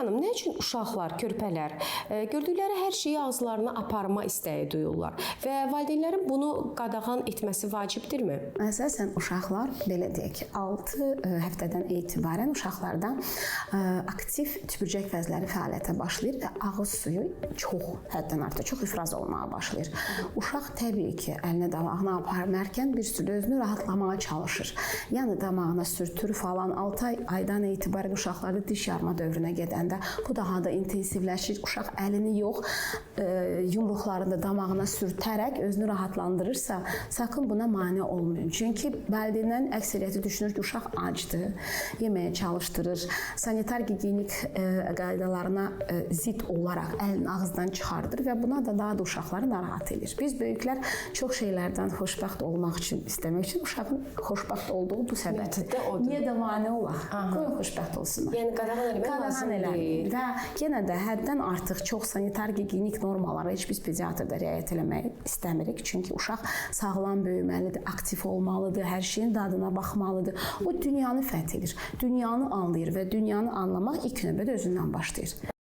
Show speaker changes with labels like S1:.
S1: xanım, nə üçün uşaqlar, körpələr gördükləri hər şeyi ağızlarına aparma istəyi duyurlar və valideynlərin bunu qadağan etməsi vacibdirmi?
S2: Əsasən uşaqlar, belə deyək ki, 6 həftədən etibarən uşaqlarda aktiv tüpürcək vəzləri fəaliyyətə başlayır və ağız suyu həddən artıq çox ifraz olmağa başlayır. Uşaq təbii ki, əlini damağına apararkən bir sürü özünü rahatlamağa çalışır. Yəni damağına sürtür falan. 6 aydan etibarən uşaqlarda diş yarma dövrünə gedəndə bu daha da intensivləşir. Uşaq əlini yox, yumruqlarını damağına sürtərək özünü rahatlandırırsa, sakın buna mane olmayın. Çünki valideynlərin əksəriyyəti düşünür ki, uşaq acdır, yeməyə çalışdırır, sanitar gigiyenik qaydalarına zidd olaraq əlini ağızdan çıxardır və buna da daha da uşaqları narahat edir. Biz böyüklər çox şeylərdən xoşbəxt olmaq üçün, istəmək üçün uşağın xoşbəxt olduğu bu səbəbdir. Niyə də mane olaq? Qoyun xoşbəxt olsunlar.
S1: Yəni qadağan eləmək lazım deyil.
S2: Və yenə də həddən artıq çox sanitar gigiyenik normalara heç biz pediatrda riayət eləmək istəmirik. Çünki uşaq sağlam böyüməlidir, aktiv olmalıdır, hər şeyin dadına baxmalıdır. O dünyanı fəth edir, dünyanı anlayır və dünyanı anlamaq ilk növbədə özündən başlayır.